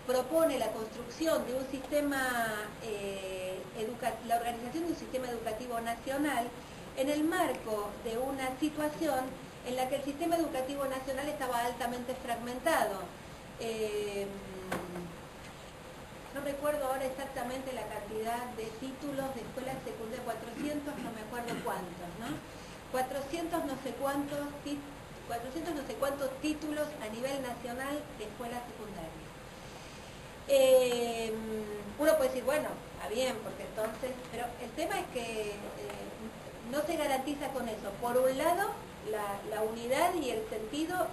propone la construcción de un sistema, la organización de un sistema educativo nacional en el marco de una situación en la que el sistema educativo nacional estaba altamente fragmentado. No recuerdo ahora exactamente la cantidad de títulos de escuelas secundarias, 400 no me acuerdo cuántos, ¿no? 400 no sé cuántos títulos a nivel nacional de escuelas secundarias. Uno puede decir, bueno, está bien, porque entonces, pero el tema es que no se garantiza con eso. Por un lado, la unidad y el sentido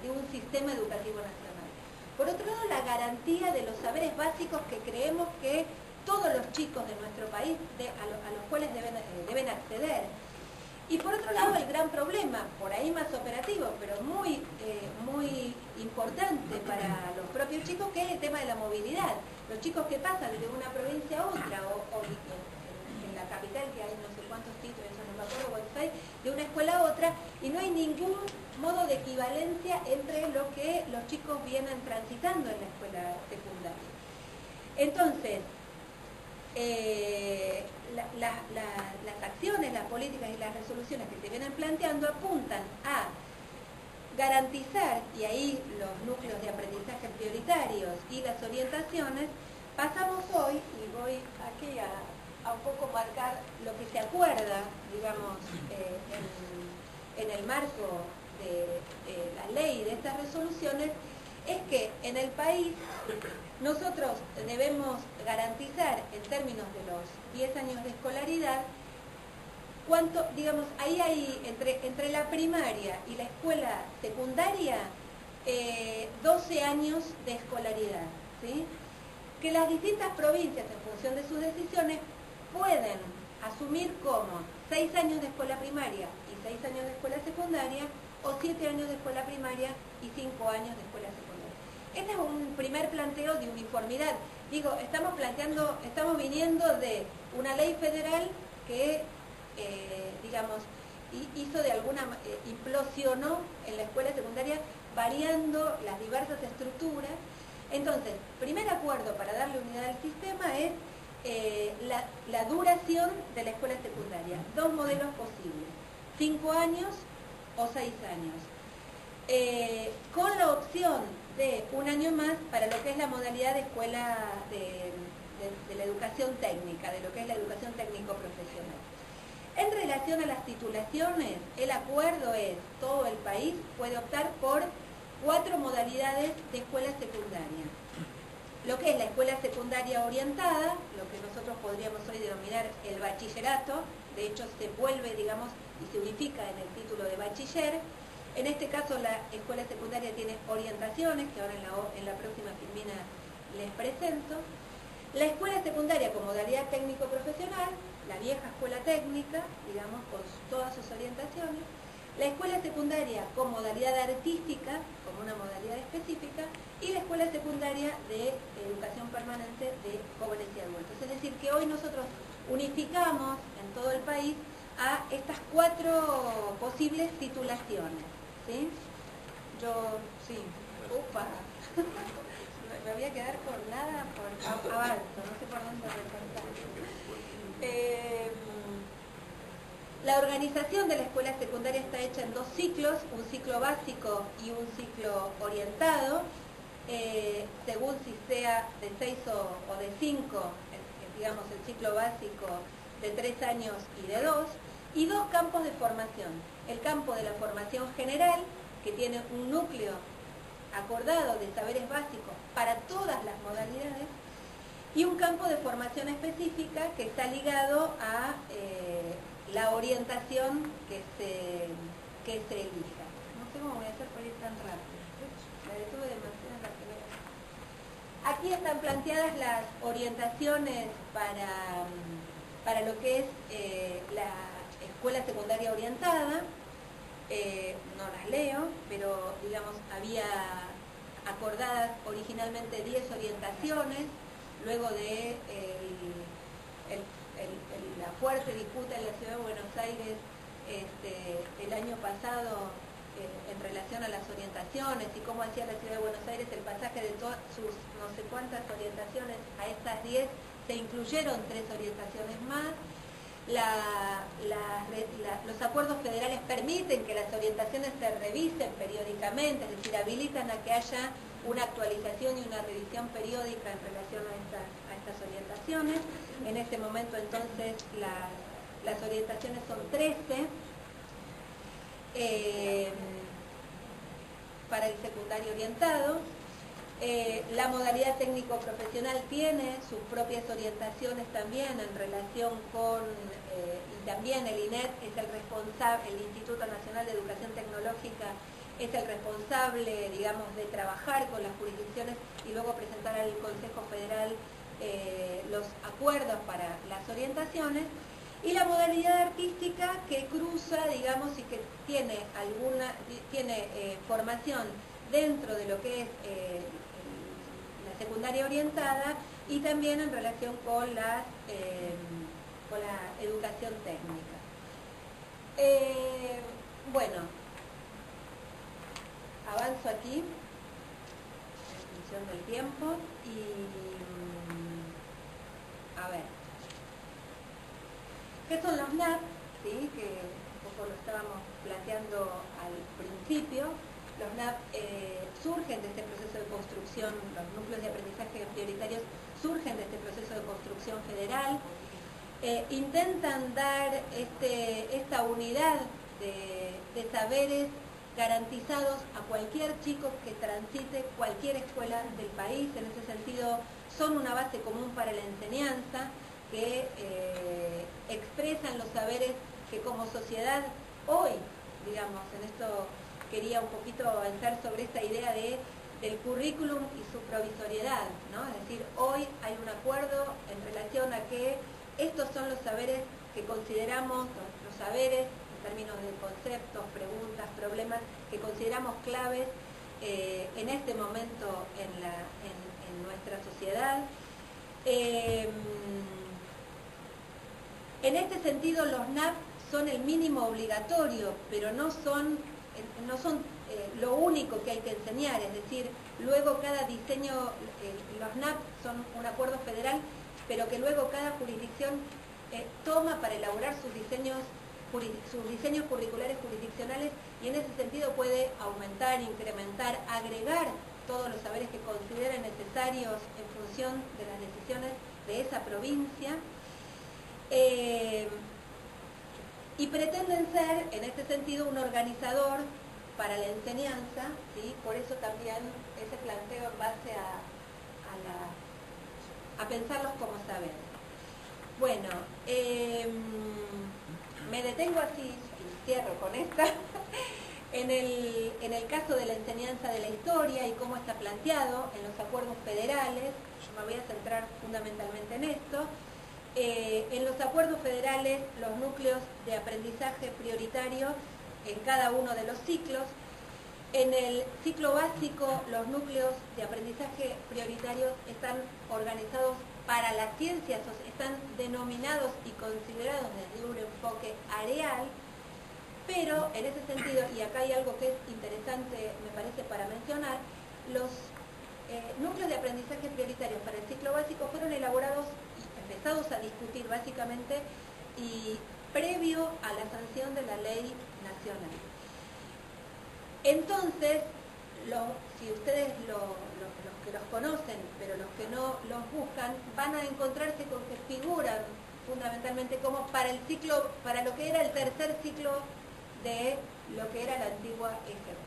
de un sistema educativo nacional. Por otro lado, la garantía de los saberes básicos que creemos que todos los chicos de nuestro país, a los cuales deben acceder. Y por otro lado, el gran problema, por ahí más operativo, pero muy importante para los propios chicos, que es el tema de la movilidad. Los chicos que pasan de una provincia a otra, o en la capital, que hay no sé cuántos títulos, no me acuerdo cuántos hay, de una escuela a otra, y no hay ningún modo de equivalencia entre lo que los chicos vienen transitando en la escuela secundaria. Entonces, las acciones, las políticas y las resoluciones que se vienen planteando apuntan a garantizar, y ahí los núcleos de aprendizaje prioritarios y las orientaciones. Pasamos hoy, y voy aquí a un poco marcar lo que se acuerda, digamos, en el marco de la ley de estas resoluciones, es que en el país nosotros debemos garantizar, en términos de los 10 años de escolaridad, cuánto, digamos, ahí hay, entre la primaria y la escuela secundaria, 12 años de escolaridad, ¿sí? Que las distintas provincias, en función de sus decisiones, pueden asumir como 6 años de escuela primaria y 6 años de escuela secundaria, o 7 años de escuela primaria y 5 años de escuela secundaria. Este es un primer planteo de uniformidad. Digo, estamos viniendo de una ley federal que, digamos, hizo de implosionó en la escuela secundaria, variando las diversas estructuras. Entonces, primer acuerdo para darle unidad al sistema es la duración de la escuela secundaria. Dos modelos posibles, 5 años o 6 años. Con la opción de un año más para lo que es la modalidad de escuela de la educación técnica, de lo que es la educación técnico-profesional. En relación a las titulaciones, el acuerdo es, todo el país puede optar por 4 modalidades de escuela secundaria. Lo que es la escuela secundaria orientada, lo que nosotros podríamos hoy denominar el bachillerato, de hecho se vuelve, digamos, y se unifica en el título de bachiller. En este caso la escuela secundaria tiene orientaciones, que ahora en la próxima filmina les presento. La escuela secundaria con modalidad técnico-profesional, la vieja escuela técnica, digamos, con todas sus orientaciones. La escuela secundaria con modalidad artística, como una modalidad específica, y la escuela secundaria de educación permanente de jóvenes y adultos. Es decir, que hoy nosotros unificamos en todo el país a estas 4 posibles titulaciones, ¿sí? Me voy a quedar por nada, por avanzo, no sé por dónde recortar. La organización de la escuela secundaria está hecha en 2 ciclos, un ciclo básico y un ciclo orientado, según si sea de 6 o de 5, digamos el ciclo básico de 3 años y de 2, y 2 campos de formación. El campo de la formación general, que tiene un núcleo acordado de saberes básicos para todas las modalidades, y un campo de formación específica que está ligado a la orientación que se elija. No sé cómo voy a hacer por ir tan rápido. La detuve demasiado rápido. Aquí están planteadas las orientaciones para lo que es la escuela secundaria orientada. No las leo, pero digamos había acordadas originalmente 10 orientaciones, luego de la fuerte disputa en la Ciudad de Buenos Aires el año pasado en relación a las orientaciones y cómo hacía la Ciudad de Buenos Aires el pasaje de todas sus no sé cuántas orientaciones a estas 10, se incluyeron 3 orientaciones más. Los acuerdos federales permiten que las orientaciones se revisen periódicamente, es decir, habilitan a que haya una actualización y una revisión periódica en relación a estas orientaciones. En este momento entonces las orientaciones son 13 para el secundario orientado. La modalidad técnico-profesional tiene sus propias orientaciones también en relación con, y también el INET es el responsable, el Instituto Nacional de Educación Tecnológica es el responsable, digamos, de trabajar con las jurisdicciones y luego presentar al Consejo Federal los acuerdos para las orientaciones. Y la modalidad artística que cruza, digamos, y que tiene formación dentro de lo que es la secundaria orientada y también en relación con la educación técnica. Bueno, avanzo aquí en función del tiempo y a ver, ¿qué son los NAP? ¿Sí? Que un poco lo estábamos planteando al principio. Los NAP surgen de este proceso de construcción, los núcleos de aprendizaje prioritarios surgen de este proceso de construcción federal, intentan dar esta unidad de saberes garantizados a cualquier chico que transite cualquier escuela del país. En ese sentido, son una base común para la enseñanza que expresan los saberes que como sociedad hoy, digamos, en esto quería un poquito avanzar sobre esta idea del currículum y su provisoriedad, ¿no? Es decir, hoy hay un acuerdo en relación a que estos son los saberes que consideramos, los saberes en términos de conceptos, preguntas, problemas, que consideramos claves en este momento en nuestra sociedad. En este sentido, los NAP son el mínimo obligatorio, pero no son lo único que hay que enseñar, es decir, luego cada diseño, los NAP son un acuerdo federal, pero que luego cada jurisdicción toma para elaborar sus diseños curriculares jurisdiccionales y en ese sentido puede aumentar, incrementar, agregar todos los saberes que considere necesarios en función de las decisiones de esa provincia. Y pretenden ser, en este sentido, un organizador para la enseñanza, ¿sí? Por eso también ese planteo en base a pensarlos como saberes. Bueno, me detengo así, y cierro con esta, en el caso de la enseñanza de la historia y cómo está planteado en los acuerdos federales. Yo me voy a centrar fundamentalmente en esto. En los acuerdos federales, los núcleos de aprendizaje prioritario en cada uno de los ciclos. En el ciclo básico, los núcleos de aprendizaje prioritarios están organizados para las ciencias, están denominados y considerados desde un enfoque areal, pero en ese sentido, y acá hay algo que es interesante, me parece, para mencionar, los núcleos de aprendizaje prioritarios para el ciclo básico fueron elaborados empezados a discutir básicamente y previo a la sanción de la ley nacional. Entonces, si ustedes los que los conocen, pero los que no los buscan, van a encontrarse con que figuran fundamentalmente como para el ciclo, para lo que era el tercer ciclo de lo que era la antigua EGB.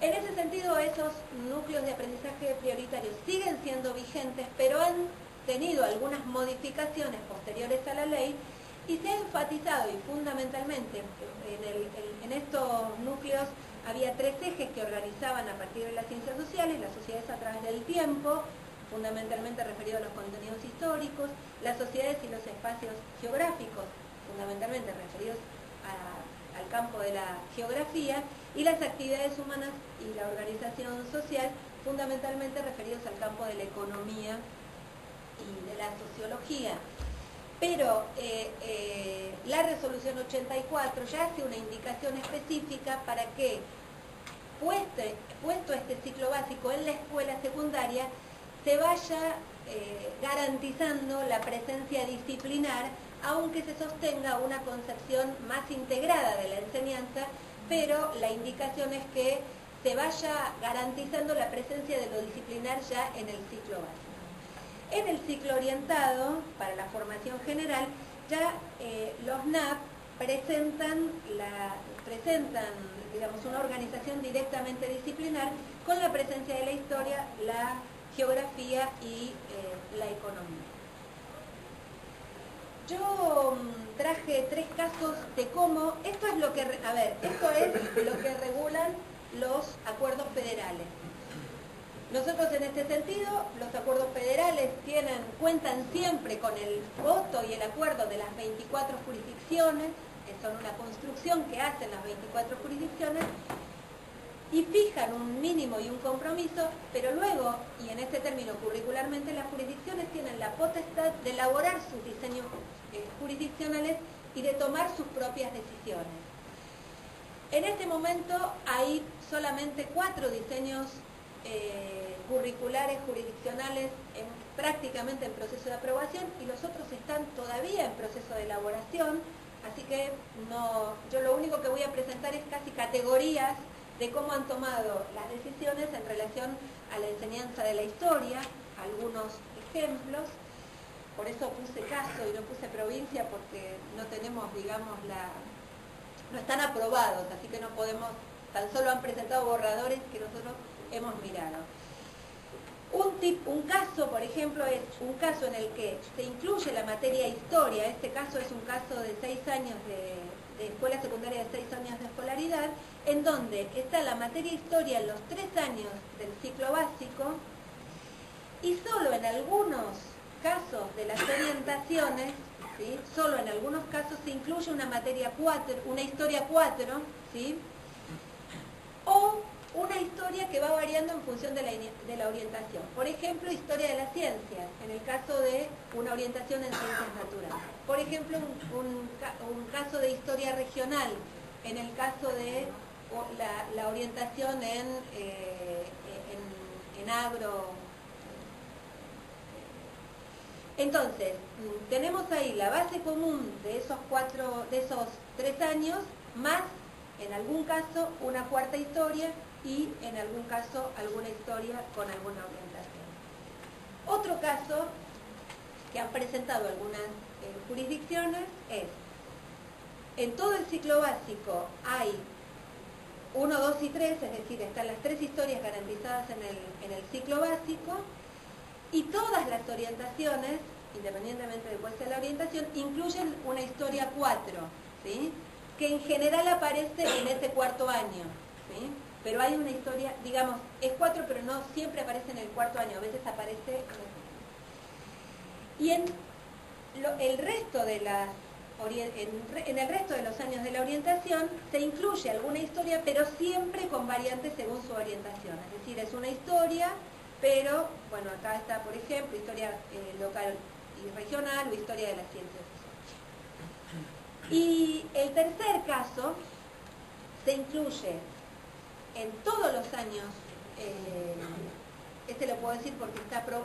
En ese sentido, esos núcleos de aprendizaje prioritarios siguen siendo vigentes, pero han tenido algunas modificaciones posteriores a la ley y se ha enfatizado, y fundamentalmente en estos núcleos había 3 ejes que organizaban a partir de las ciencias sociales: las sociedades a través del tiempo, fundamentalmente referido a los contenidos históricos; las sociedades y los espacios geográficos, fundamentalmente referidos al campo de la geografía; y las actividades humanas y la organización social, fundamentalmente referidos al campo de la economía y de la sociología. pero la resolución 84 ya hace una indicación específica para que, puesto este ciclo básico en la escuela secundaria, se vaya garantizando la presencia disciplinar, aunque se sostenga una concepción más integrada de la enseñanza, pero la indicación es que se vaya garantizando la presencia de lo disciplinar ya en el ciclo básico. En el ciclo orientado, para la formación general, ya los NAP presentan, digamos, una organización directamente disciplinar con la presencia de la historia, la geografía y la economía. Yo traje 3 casos de cómo, esto es lo que regulan los acuerdos federales. Nosotros en este sentido, los acuerdos federales cuentan siempre con el voto y el acuerdo de las 24 jurisdicciones, que son una construcción que hacen las 24 jurisdicciones, y fijan un mínimo y un compromiso, pero luego, y en este término curricularmente, las jurisdicciones tienen la potestad de elaborar sus diseños jurisdiccionales y de tomar sus propias decisiones. En este momento hay solamente 4 diseños curriculares jurisdiccionales prácticamente en proceso de aprobación, y los otros están todavía en proceso de elaboración, así que yo lo único que voy a presentar es casi categorías de cómo han tomado las decisiones en relación a la enseñanza de la historia, algunos ejemplos. Por eso puse caso y no puse provincia, porque no tenemos, digamos, no están aprobados, así que no podemos, tan solo han presentado borradores que nosotros hemos mirado. Un caso, por ejemplo, es un caso en el que se incluye la materia historia. Este caso es un caso de 6 años de escuela secundaria, de 6 años de escolaridad, en donde está la materia historia en los 3 años del ciclo básico, y solo en algunos casos de las orientaciones, ¿sí? Solo en algunos casos se incluye una materia 4, una historia 4, ¿sí? O una historia que va variando en función de la orientación. Por ejemplo, historia de las ciencias, en el caso de una orientación en ciencias naturales. Por ejemplo, un caso de historia regional, en el caso de la orientación en agro. Entonces, tenemos ahí la base común de esos 3 años, más, en algún caso, una 4ª historia, y en algún caso alguna historia con alguna orientación. Otro caso que han presentado algunas jurisdicciones es, en todo el ciclo básico hay 1, 2 y 3, es decir, están las 3 historias garantizadas en el ciclo básico, y todas las orientaciones, independientemente de cuál sea la orientación, incluyen una historia 4, ¿sí? Que en general aparece en ese 4.º año, ¿sí? Pero hay una historia, digamos, es 4, pero no siempre aparece en el 4.º año, a veces aparece en el... Y el resto de en el resto de los años de la orientación se incluye alguna historia, pero siempre con variantes según su orientación. Es decir, es una historia, pero, bueno, acá está, por ejemplo, historia local y regional o historia de las ciencias. Y el tercer caso se incluye en todos los años, este lo puedo decir porque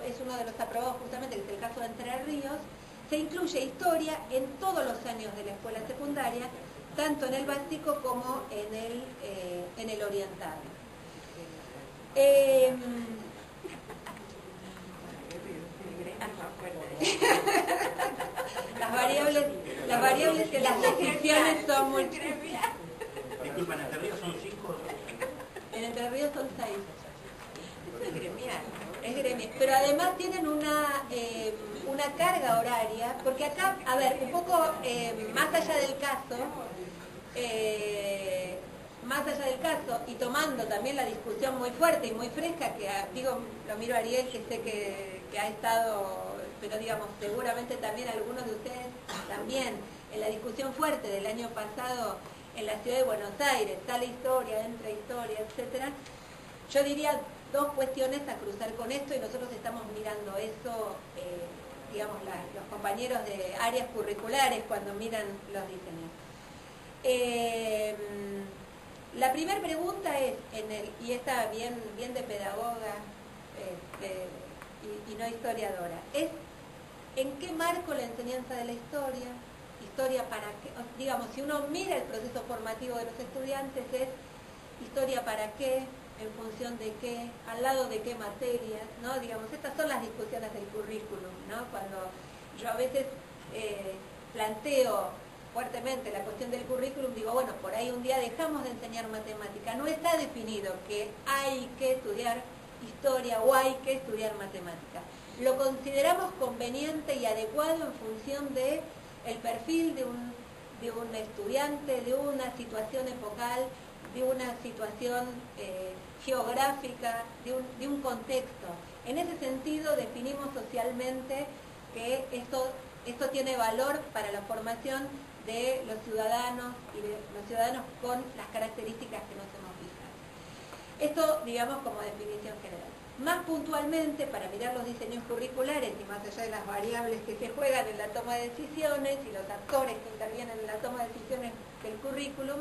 es uno de los aprobados justamente, que es el caso de Entre Ríos, se incluye historia en todos los años de la escuela secundaria, tanto en el básico como en el orientado. Las descripciones son muy... Disculpa, ¿en Entre Ríos son 5? En Entre Ríos son 6. Eso es gremial. Es gremial. Pero además tienen una carga horaria, porque acá, a ver, un poco más allá del caso, y tomando también la discusión muy fuerte y muy fresca, que digo, lo miro a Ariel, que sé que ha estado, pero digamos, seguramente también algunos de ustedes también, en la discusión fuerte del año pasado en la ciudad de Buenos Aires, sale historia, entra historia, etcétera. Yo diría 2 cuestiones a cruzar con esto, y nosotros estamos mirando eso digamos, los compañeros de áreas curriculares cuando miran los diseños. La primera pregunta es, y esta bien de pedagoga y no historiadora, es ¿en qué marco la enseñanza de la historia? Historia para qué, digamos, si uno mira el proceso formativo de los estudiantes, es historia para qué, en función de qué, al lado de qué materias, ¿no? Digamos, estas son las discusiones del currículum, ¿no? Cuando yo a veces planteo fuertemente la cuestión del currículum, digo, bueno, por ahí un día dejamos de enseñar matemática, no está definido que hay que estudiar historia o hay que estudiar matemática. Lo consideramos conveniente y adecuado en función de el perfil de un estudiante, de una situación epocal, de una situación geográfica, de un contexto. En ese sentido definimos socialmente que esto tiene valor para la formación de los ciudadanos y de los ciudadanos con las características que nos hemos fijado. Esto, digamos, como definición general. Más puntualmente, para mirar los diseños curriculares y más allá de las variables que se juegan en la toma de decisiones y los actores que intervienen en la toma de decisiones del currículum,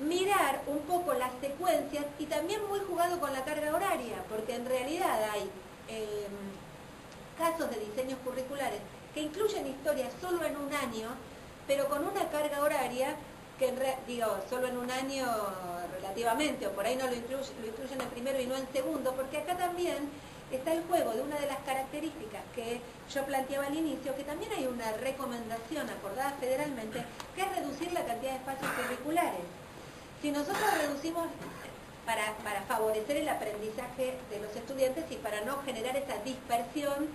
mirar un poco las secuencias y también muy jugado con la carga horaria, porque en realidad hay casos de diseños curriculares que incluyen historias solo en un año, pero con una carga horaria que, solo en un año relativamente, o por ahí no lo incluyen en primero y no en segundo, porque acá también está el juego de una de las características que yo planteaba al inicio, que también hay una recomendación acordada federalmente, que es reducir la cantidad de espacios curriculares. Si nosotros reducimos para favorecer el aprendizaje de los estudiantes y para no generar esa dispersión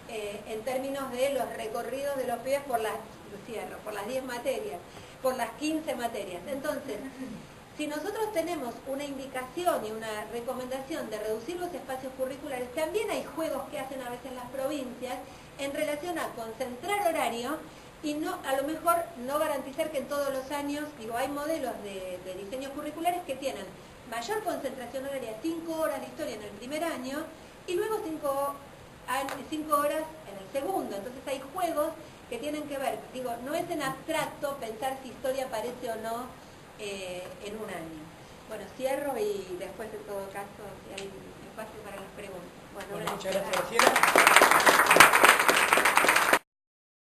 en términos de los recorridos de los pibes por las 10 materias, por las 15 materias. Entonces, si nosotros tenemos una indicación y una recomendación de reducir los espacios curriculares, también hay juegos que hacen a veces las provincias en relación a concentrar horario y a lo mejor no garantizar que en todos los años, hay modelos de diseños curriculares que tienen mayor concentración horaria, 5 horas de historia en el primer año y luego 5 horas en el segundo. Entonces hay juegos que tienen que ver, no es en abstracto pensar si historia aparece o no en un año. Bueno, cierro y después en todo caso si hay espacio para las preguntas. Bueno, muchas gracias, Graciela.